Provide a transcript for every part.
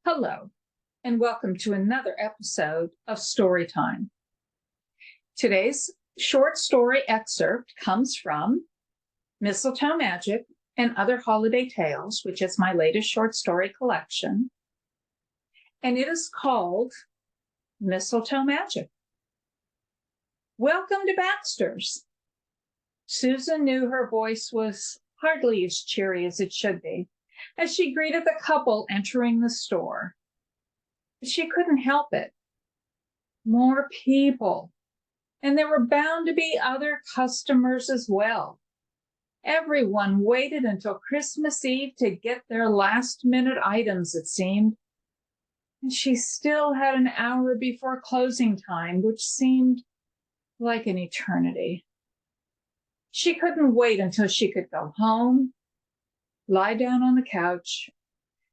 Hello, and welcome to another episode of Storytime. Today's short story excerpt comes from Mistletoe Magic and Other Holiday Tales, which is my latest short story collection, and it is called Mistletoe Magic. Welcome to Baxter's. Susan knew her voice was hardly as cheery as it should be as she greeted the couple entering the store. But she couldn't help it. More people, and there were bound to be other customers as well. Everyone waited until Christmas Eve to get their last-minute items, it seemed. And she still had an hour before closing time, which seemed like an eternity. She couldn't wait until she could go home, lie down on the couch,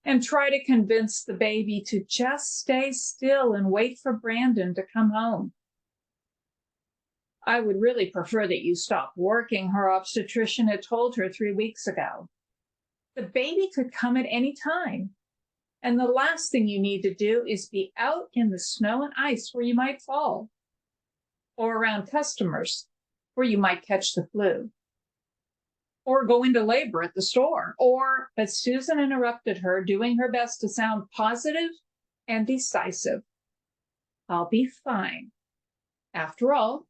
and try to convince the baby to just stay still and wait for Brandon to come home. I would really prefer that you stop working, her obstetrician had told her 3 weeks ago. The baby could come at any time, and the last thing you need to do is be out in the snow and ice where you might fall, or around customers where you might catch the flu, or go into labor at the store, but Susan interrupted her, doing her best to sound positive and decisive. I'll be fine. After all,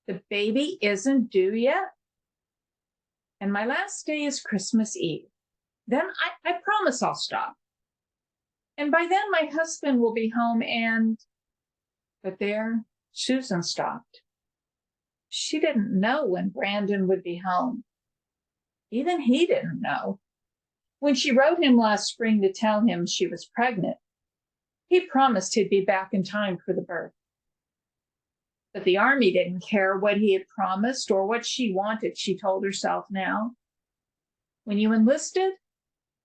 the baby isn't due yet. And my last day is Christmas Eve. Then I promise I'll stop. And by then my husband will be home But there, Susan stopped. She didn't know when Brandon would be home. Even he didn't know. When she wrote him last spring to tell him she was pregnant, he promised he'd be back in time for the birth. But the Army didn't care what he had promised or what she wanted, she told herself now. When you enlisted,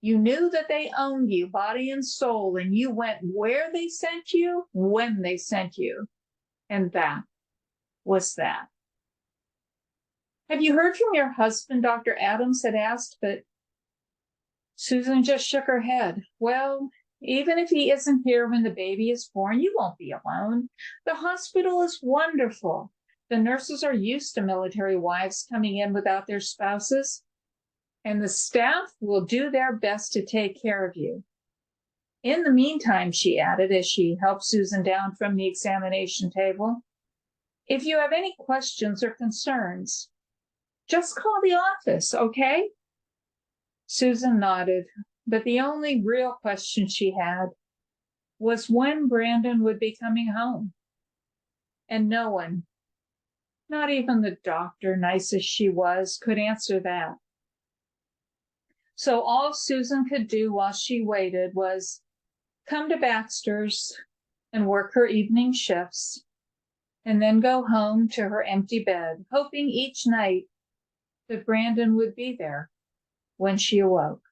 you knew that they owned you, body and soul, and you went where they sent you, when they sent you. And that was that. Have you heard from your husband? Dr. Adams had asked, but Susan just shook her head. Well, even if he isn't here when the baby is born, you won't be alone. The hospital is wonderful. The nurses are used to military wives coming in without their spouses, and the staff will do their best to take care of you. In the meantime, she added as she helped Susan down from the examination table, if you have any questions or concerns, just call the office, okay? Susan nodded, but the only real question she had was when Brandon would be coming home. And no one, not even the doctor, nice as she was, could answer that. So all Susan could do while she waited was come to Baxter's and work her evening shifts, and then go home to her empty bed, hoping each night that Brandon would be there when she awoke.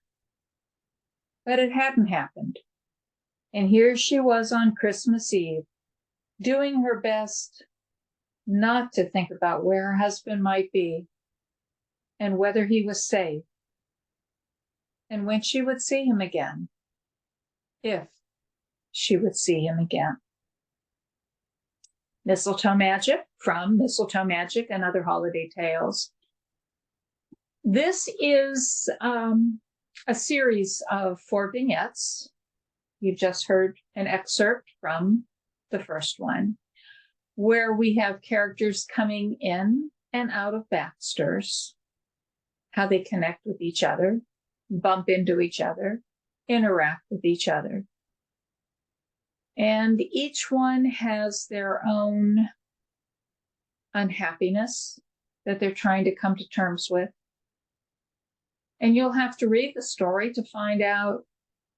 But it hadn't happened. And here she was on Christmas Eve, doing her best not to think about where her husband might be and whether he was safe and when she would see him again, if she would see him again. Mistletoe Magic from Mistletoe Magic and Other Holiday Tales. This is a series of 4 vignettes. You've just heard an excerpt from the first one, where we have characters coming in and out of Baxter's, how they connect with each other, bump into each other, interact with each other. And each one has their own unhappiness that they're trying to come to terms with. And you'll have to read the story to find out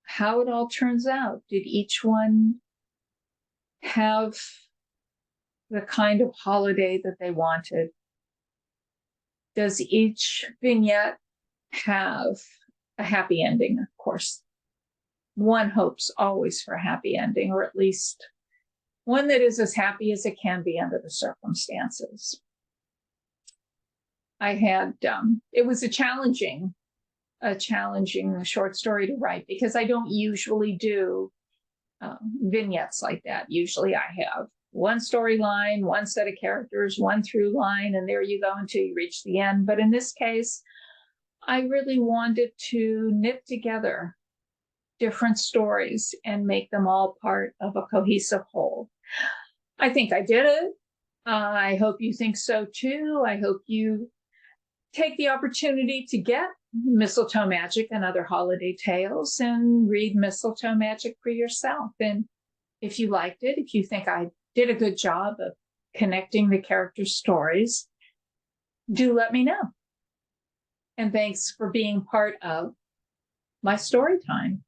how it all turns out. Did each one have the kind of holiday that they wanted? Does each vignette have a happy ending? Of course, one hopes always for a happy ending, or at least one that is as happy as it can be under the circumstances. It was a challenging short story to write because I don't usually do vignettes like that. Usually I have one storyline, one set of characters, one through line, and there you go until you reach the end. But in this case, I really wanted to knit together different stories and make them all part of a cohesive whole. I think I did it. I hope you think so too. I hope you take the opportunity to get Mistletoe Magic and Other Holiday Tales and read Mistletoe Magic for yourself. And if you liked it, if you think I did a good job of connecting the character stories, do let me know. And thanks for being part of my story time.